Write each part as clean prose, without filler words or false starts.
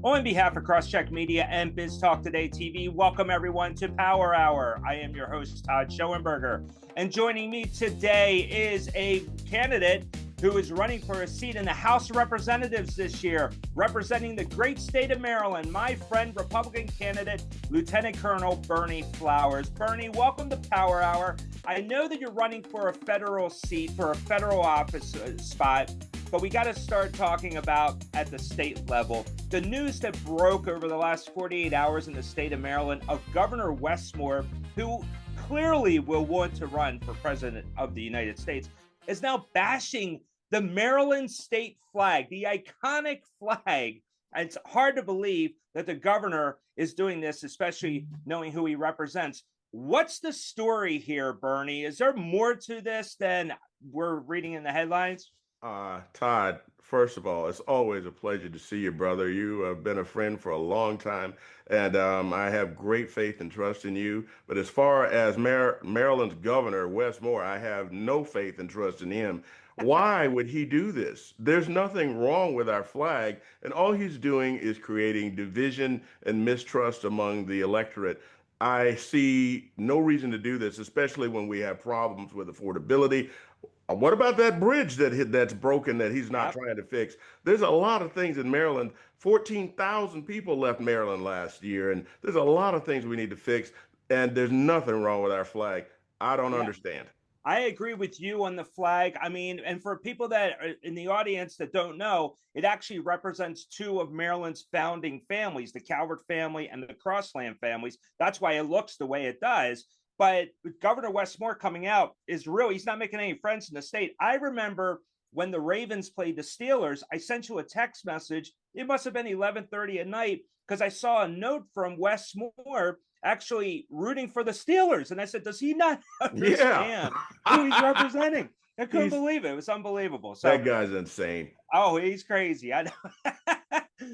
On behalf of Crosscheck Media and Biz Talk Today TV, welcome everyone to Power Hour. I am your host, Todd Schoenberger. And joining me today is a candidate who is running for a seat in the House of Representatives this year, representing the great state of Maryland, my friend, Republican candidate, Lieutenant Colonel Berney Flowers. Berney, welcome to Power Hour. I know that you're running for a federal seat, for a federal office spot, but we got to start talking about at the state level. The news that broke over the last 48 hours in the state of Maryland of Governor Westmore, who clearly will want to run for president of the United States, is now bashing the Maryland state flag, the iconic flag. And it's hard to believe that the governor is doing this, especially knowing who he represents. What's the story here, Berney? Is there more to this than we're reading in the headlines? Todd, first of all, it's always a pleasure to see you, brother. You have been a friend for a long time, and I have great faith and trust in you. But as far as Maryland's governor, Westmore, I have no faith and trust in him. Why would he do this? There's nothing wrong with our flag, and all he's doing is creating division and mistrust among the electorate. I see no reason to do this, especially when we have problems with affordability. What about that bridge that's broken that he's not trying to fix? There's a lot of things in Maryland. 14,000 people left Maryland last year, and there's a lot of things we need to fix, and there's nothing wrong with our flag. I don't understand. I agree with you on the flag. I mean, and for people that are in the audience that don't know, it actually represents two of Maryland's founding families, the Calvert family and the Crossland families. That's why it looks the way it does. But Governor Westmore coming out is really, he's not making any friends in the state. I remember when the Ravens played the Steelers, I sent you a text message. It must have been 11:30 at night because I saw a note from Westmore actually rooting for the Steelers. And I said, does he not understand who he's representing? I couldn't believe it. It was unbelievable. So that guy's insane. Oh, he's crazy. I know.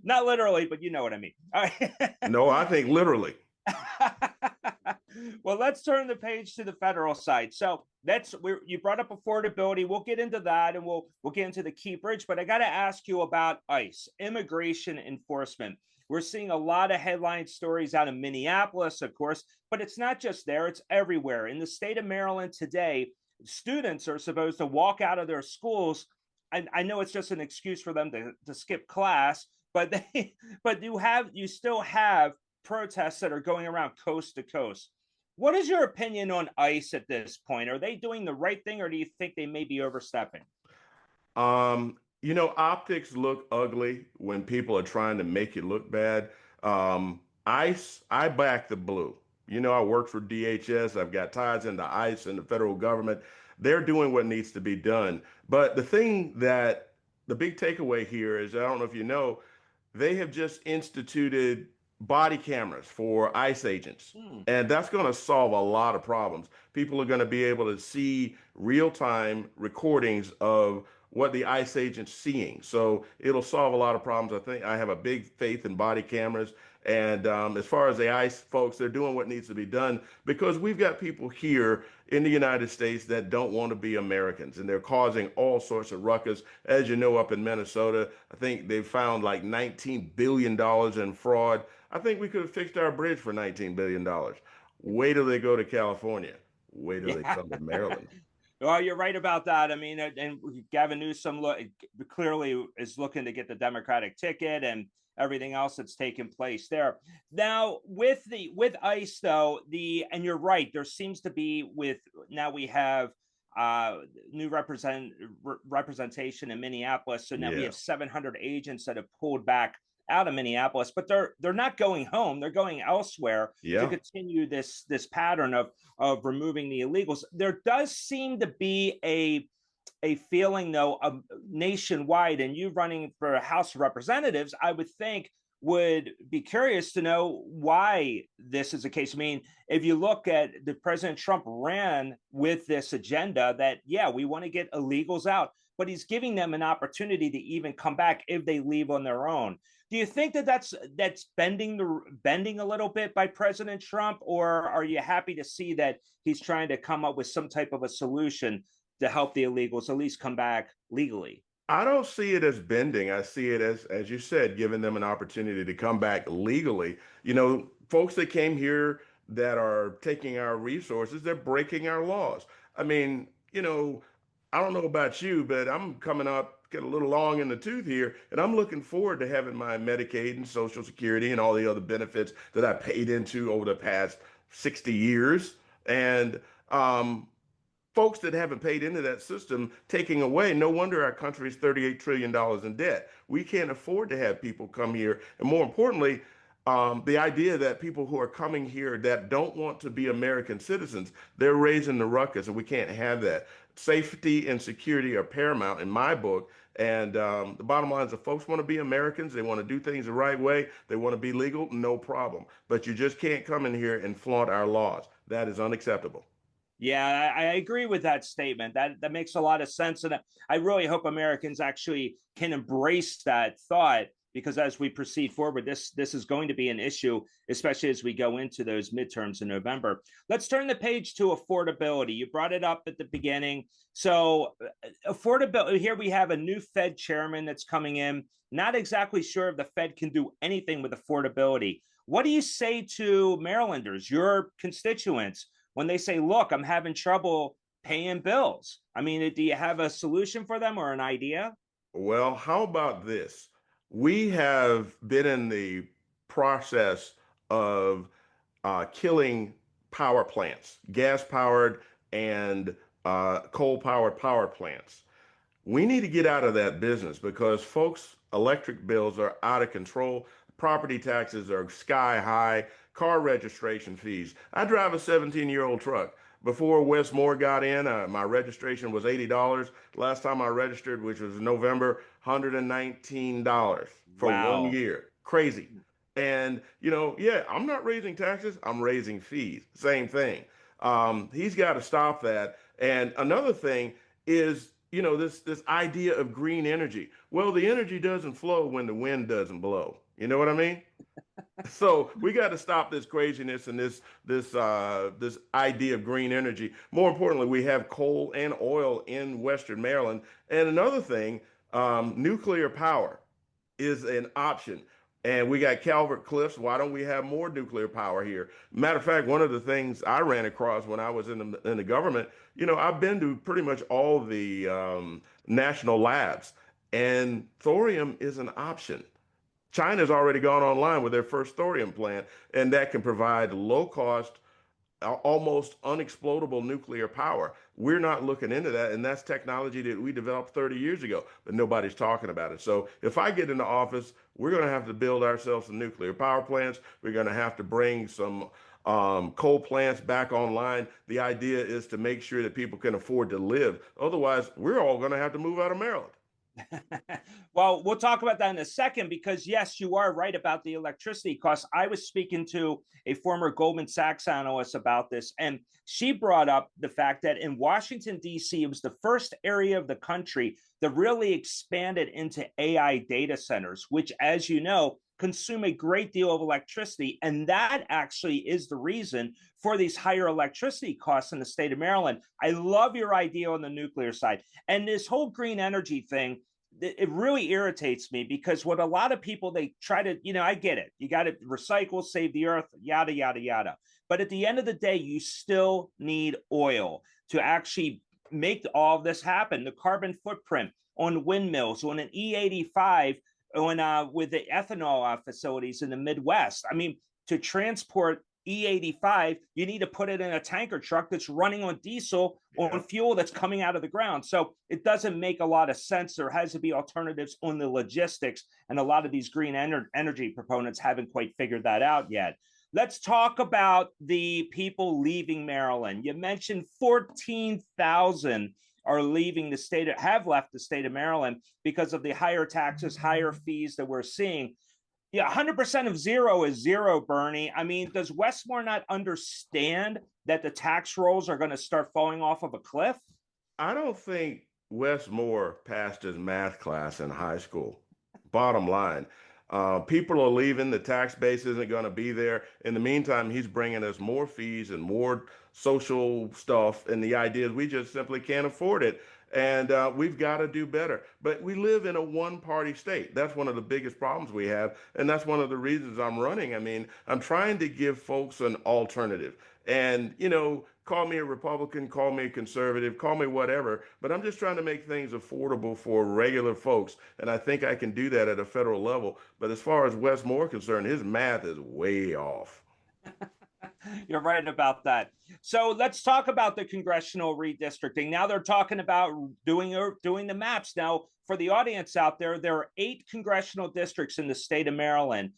Not literally, but you know what I mean. All right. No, I think literally. Well, let's turn the page to the federal side. So you brought up affordability. We'll get into that, and we'll get into the Key Bridge. But I got to ask you about ICE, immigration enforcement. We're seeing a lot of headline stories out of Minneapolis, of course, but it's not just there, it's everywhere. In the state of Maryland today, students are supposed to walk out of their schools. And I know it's just an excuse for them to skip class, but you still have protests that are going around coast to coast. What is your opinion on ICE at this point? Are they doing the right thing, or do you think they may be overstepping? Optics look ugly when people are trying to make it look bad. ICE, I back the blue. I work for DHS. I've got ties into ICE and the federal government. They're doing what needs to be done. But the big takeaway here is, I don't know if you know, they have just instituted body cameras for ICE agents. And that's going to solve a lot of problems. People are going to be able to see real-time recordings of what the ICE agent's seeing. So it'll solve a lot of problems. I think I have a big faith in body cameras. And as far as the ICE folks, they're doing what needs to be done because we've got people here in the United States that don't want to be Americans, and they're causing all sorts of ruckus. As you know, up in Minnesota, I think they found like $19 billion in fraud. I think we could have fixed our bridge for $19 billion. Wait till they go to California. Wait till they come to Maryland. Well, you're right about that. I mean, and Gavin Newsom clearly is looking to get the Democratic ticket and everything else that's taken place there. Now, with ICE, though, and you're right, there seems to be now we have new representation in Minneapolis. So now we have 700 agents that have pulled back out of Minneapolis, but they're not going home. They're going elsewhere to continue this pattern of removing the illegals. There does seem to be a feeling, though, of nationwide, and you running for a House of Representatives, I would think would be curious to know why this is the case. I mean, if you look at the President Trump ran with this agenda that, we want to get illegals out, but he's giving them an opportunity to even come back if they leave on their own. Do you think that's bending a little bit by President Trump, or are you happy to see that he's trying to come up with some type of a solution to help the illegals at least come back legally? I don't see it as bending. I see it as you said, giving them an opportunity to come back legally. Folks that came here that are taking our resources, they're breaking our laws. I mean, I don't know about you, but I'm coming up, get a little long in the tooth here, and I'm looking forward to having my Medicaid and Social Security and all the other benefits that I paid into over the past 60 years. And folks that haven't paid into that system taking away. No wonder our country is $38 trillion in debt. We can't afford to have people come here. And more importantly, the idea that people who are coming here that don't want to be American citizens, they're raising the ruckus, and we can't have that. Safety and security are paramount in my book. And the bottom line is, if folks want to be Americans, they want to do things the right way, they want to be legal, no problem. But you just can't come in here and flaunt our laws. That is unacceptable. Yeah, I agree with that statement. That makes a lot of sense, and I really hope Americans actually can embrace that thought, because as we proceed forward, this is going to be an issue, especially as we go into those midterms in November. Let's turn the page to affordability. You brought it up at the beginning. So affordability, here we have a new Fed chairman that's coming in. Not exactly sure if the Fed can do anything with affordability. What do you say to Marylanders, your constituents, when they say, look, I'm having trouble paying bills? I mean, do you have a solution for them or an idea? Well, how about this? We have been in the process of killing power plants, gas powered and coal powered power plants. We need to get out of that business because folks' electric bills are out of control. Property taxes are sky high, car registration fees. I drive a 17-year-old truck. Before Wes Moore got in, my registration was $80. Last time I registered, which was November, $119 for one Wow. year. Crazy. And, yeah, I'm not raising taxes, I'm raising fees. Same thing. He's got to stop that. And another thing is, this idea of green energy. Well, the energy doesn't flow when the wind doesn't blow. You know what I mean? So we got to stop this craziness and this idea of green energy. More importantly, we have coal and oil in Western Maryland. And another thing, nuclear power is an option. And we got Calvert Cliffs. Why don't we have more nuclear power here? Matter of fact, one of the things I ran across when I was in the government, I've been to pretty much all the national labs, and thorium is an option. China's already gone online with their first thorium plant, and that can provide low cost, almost unexplodable nuclear power. We're not looking into that, and that's technology that we developed 30 years ago, but nobody's talking about it. So if I get into office, we're going to have to build ourselves some nuclear power plants. We're going to have to bring some coal plants back online. The idea is to make sure that people can afford to live. Otherwise, we're all going to have to move out of Maryland. Well, we'll talk about that in a second, because yes, you are right about the electricity costs. I was speaking to a former Goldman Sachs analyst about this, and she brought up the fact that in Washington, D.C., it was the first area of the country that really expanded into AI data centers, which, as you know, consume a great deal of electricity. And that actually is the reason for these higher electricity costs in the state of Maryland. I love your idea on the nuclear side. And this whole green energy thing, it really irritates me, because what a lot of people, they try to, I get it. You got to recycle, save the earth, yada, yada, yada. But at the end of the day, you still need oil to actually make all of this happen. The carbon footprint on windmills, on an E85, on with the ethanol facilities in the Midwest. I mean, to transport E85, you need to put it in a tanker truck that's running on diesel, on fuel that's coming out of the ground. So it doesn't make a lot of sense. There has to be alternatives on the logistics, and a lot of these green energy proponents haven't quite figured that out yet. Let's talk about the people leaving Maryland. You mentioned 14,000 are leaving the state, have left the state of Maryland because of the higher taxes, higher fees that we're seeing. Yeah, 100% of zero is zero, Berney. I mean, does Westmore not understand that the tax rolls are going to start falling off of a cliff? I don't think Wes Moore passed his math class in high school. Bottom line, people are leaving. The tax base isn't going to be there. In the meantime, he's bringing us more fees and more social stuff. And the idea is we just simply can't afford it. And we've got to do better. But we live in a one-party state. That's one of the biggest problems we have, and that's one of the reasons I'm running. I mean, I'm trying to give folks an alternative. And, call me a Republican, call me a conservative, call me whatever, but I'm just trying to make things affordable for regular folks. And I think I can do that at a federal level. But as far as Wes Moore is concerned, his math is way off. You're right about that. So let's talk about the congressional redistricting. Now they're talking about doing the maps. Now, for the audience out there, there are 8 congressional districts in the state of Maryland.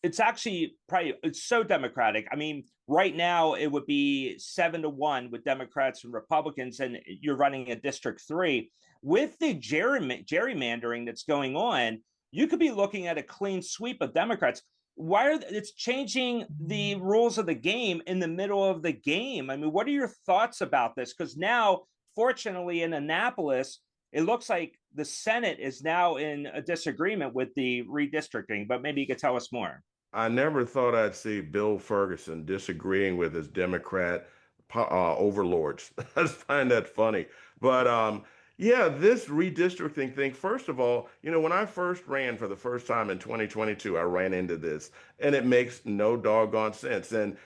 It's actually it's so Democratic. I mean, right now it would be 7-1 with Democrats and Republicans, and you're running a District 3. With the gerrymandering that's going on, you could be looking at a clean sweep of Democrats. It's changing the rules of the game in the middle of the game. I mean, what are your thoughts about this? Because now, fortunately, in Annapolis, it looks like the Senate is now in a disagreement with the redistricting, but maybe you could tell us more. I never thought I'd see Bill Ferguson disagreeing with his Democrat overlords. I just find that funny. But yeah, this redistricting thing, first of all, when I first ran for the first time in 2022, I ran into this, and it makes no doggone sense. And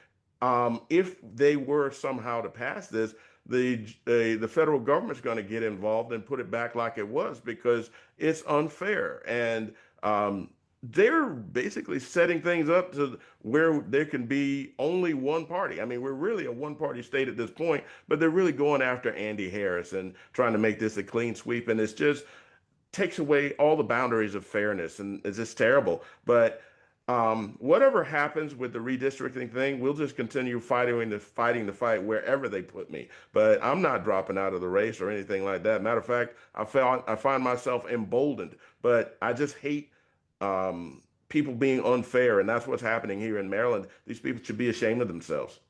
if they were somehow to pass this, the federal government's going to get involved and put it back like it was because it's unfair. And they're basically setting things up to where there can be only one party. I mean, we're really a one-party state at this point, but they're really going after Andy Harris and trying to make this a clean sweep. And it's just takes away all the boundaries of fairness, and it's just terrible. But whatever happens with the redistricting thing, we'll just continue fighting the fight wherever they put me. But I'm not dropping out of the race or anything like that. Matter of fact, I find myself emboldened. But I just hate people being unfair, and that's what's happening here in Maryland. These people should be ashamed of themselves.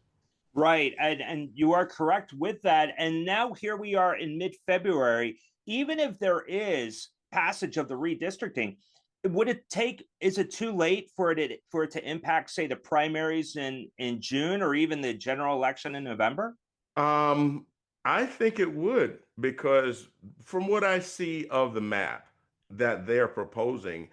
Right, and you are correct with that. And now here we are in mid-February. Even if there is passage of the redistricting, is it too late for it to impact, say, the primaries in June or even the general election in November? I think it would, because from what I see of the map that they're proposing,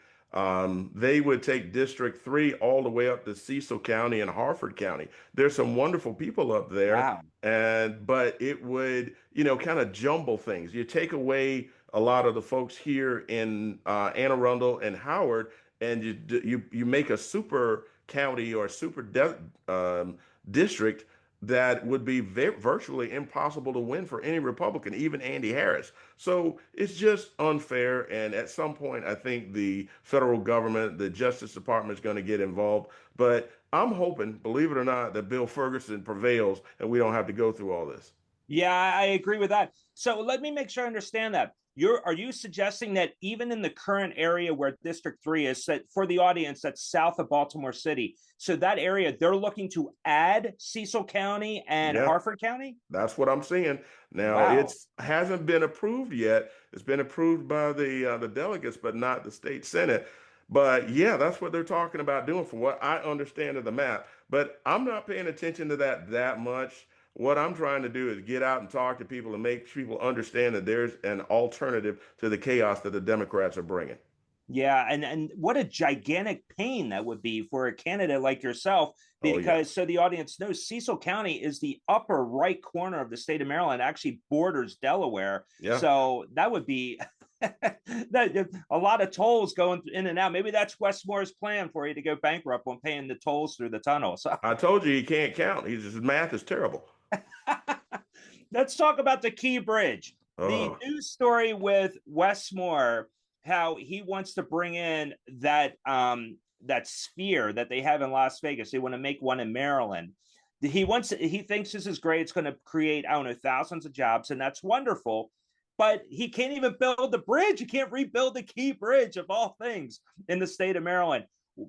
they would take District 3 all the way up to Cecil County and Harford County. There's some wonderful people up there. Wow. But it would, kind of jumble things. You take away a lot of the folks here in Anne Arundel and Howard, and you make a super county or district that would be virtually impossible to win for any Republican, even Andy Harris. So it's just unfair. And at some point, I think the federal government, the Justice Department is going to get involved. But I'm hoping, believe it or not, that Bill Ferguson prevails and we don't have to go through all this. Yeah, I agree with that. So let me make sure I understand that. Are you suggesting that even in the current area where District 3 is, set for the audience that's south of Baltimore City, so that area, they're looking to add Cecil County and Harford County? That's what I'm seeing. Now, Wow. It hasn't been approved yet. It's been approved by the delegates, but not the state Senate. But yeah, that's what they're talking about doing from what I understand of the map. But I'm not paying attention to that much. What I'm trying to do is get out and talk to people and make people understand that there's an alternative to the chaos that the Democrats are bringing. Yeah, and what a gigantic pain that would be for a candidate like yourself, Oh, yeah. because so the audience knows, Cecil County is the upper right corner of the state of Maryland, actually borders Delaware. Yeah. So that would be a lot of tolls going in and out. Maybe that's Wes Moore's plan for you to go bankrupt on paying the tolls through the tunnel. So I told you he can't count. His math is terrible. let's talk about the Key Bridge. The Oh, news story with Wes Moore, how he wants to bring in that sphere that they have in Las Vegas. They want to make one in Maryland. He thinks this is great. It's going to create, I don't know, thousands of jobs, and that's wonderful. But he can't even build the bridge. You can't rebuild the Key Bridge, of all things, in the state of Maryland.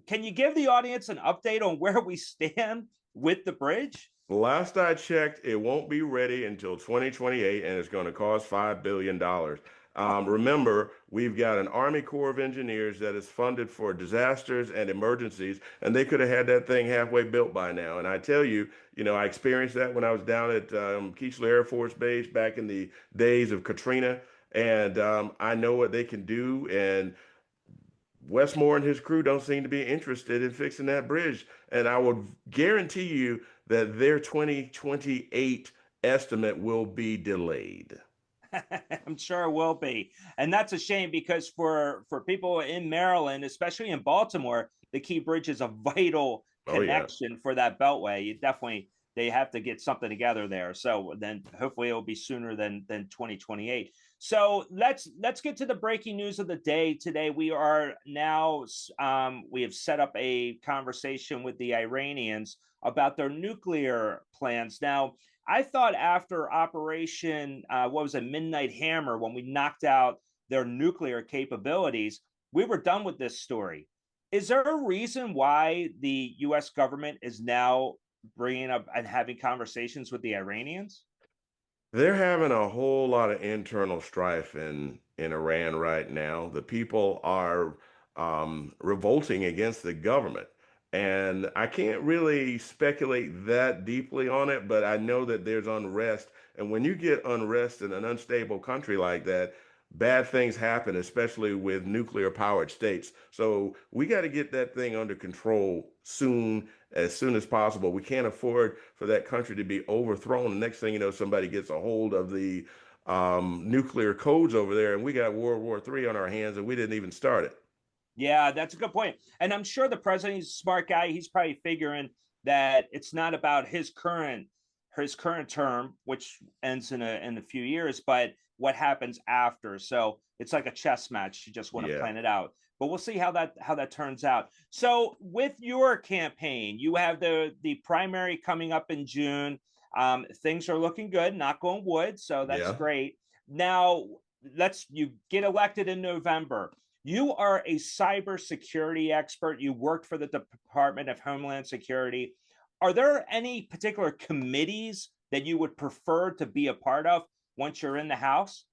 Can you give the audience an update on where we stand with the bridge? last I checked, it won't be ready until 2028, and it's going to cost $5 billion. Remember, we've got an Army Corps of Engineers that is funded for disasters and emergencies, and they could have had that thing halfway built by now. And I tell you, I experienced that when I was down at Keesler Air Force Base back in the days of Katrina, and I know what they can do. And Westmore and his crew don't seem to be interested in fixing that bridge. And I would guarantee you that their 2028 estimate will be delayed. I'm sure it will be. And that's a shame because for people in Maryland, especially in Baltimore, the Key Bridge is a vital connection for that beltway. You definitely, they have to get something together there. So then hopefully it'll be sooner than 2028. So let's get to the breaking news of the day today. We are now, we have set up a conversation with the Iranians about their nuclear plans. Now, I thought after Operation, Midnight Hammer, when we knocked out their nuclear capabilities, we were done with this story. Is there a reason why the U.S. government is now bringing up and having conversations with the Iranians? They're having a whole lot of internal strife in Iran right now. The people are revolting against the government. And I can't really speculate that deeply on it, but I know that there's unrest. And when you get unrest in an unstable country like that, bad things happen, especially with nuclear powered states. So we got to get that thing under control as soon as possible. We can't afford for that country to be overthrown. The next thing you know, somebody gets a hold of the nuclear codes over there, and we got World War III on our hands, and we didn't even start it. Yeah, that's a good point. And I'm sure the president is a smart guy. He's probably figuring that it's not about his current term, which ends in a few years, but what happens after. So it's like a chess match. You just want to plan it out. But we'll see how that turns out. So with your campaign, you have the primary coming up in June. Things are looking good, knock on wood. So that's great. Now you get elected in November. You are a cybersecurity expert. You worked for the Department of Homeland Security. Are there any particular committees that you would prefer to be a part of once you're in the House?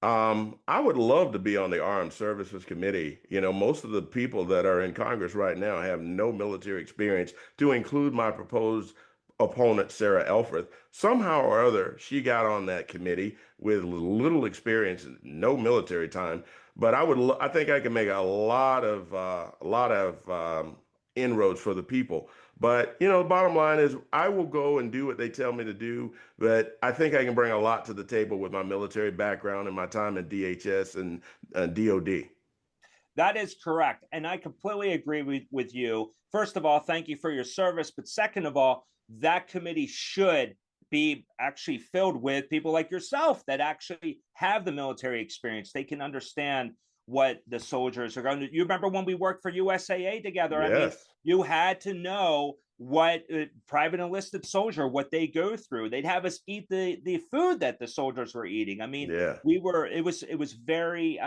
I would love to be on the Armed Services Committee. Most of the people that are in Congress right now have no military experience, to include my proposed opponent, Sarah Elfreth. Somehow or other, she got on that committee with little experience and no military time. But I think I can make a lot of inroads for the people. But the bottom line is I will go and do what they tell me to do. But I think I can bring a lot to the table with my military background and my time in DHS and DOD. That is correct. And I completely agree with you. First of all, thank you for your service. But second of all, that committee should be actually filled with people like yourself that actually have the military experience. They can understand what the soldiers are going to. You remember when we worked for USAA together? Yes. I mean, you had to know what private enlisted soldier, what they go through. They'd have us eat the food that the soldiers were eating. I mean, it was very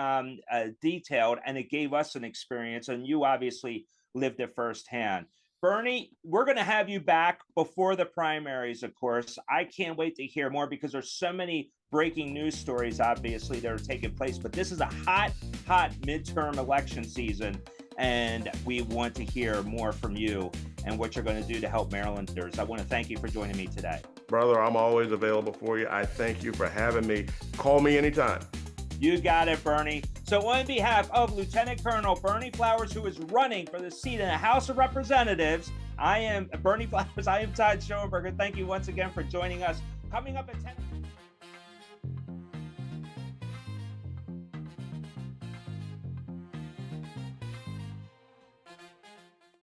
detailed, and it gave us an experience, and you obviously lived it firsthand. Berney, we're going to have you back before the primaries, of course. I can't wait to hear more because there's so many breaking news stories, obviously, that are taking place. But this is a hot midterm election season, and we want to hear more from you and what you're going to do to help Marylanders. I want to thank you for joining me today. Brother, I'm always available for you. I thank you for having me. Call me anytime. You got it, Berney. So on behalf of Lieutenant Colonel Berney Flowers, who is running for the seat in the House of Representatives, I am Berney Flowers. I am Todd Schoenberger. Thank you once again for joining us. Coming up at 10.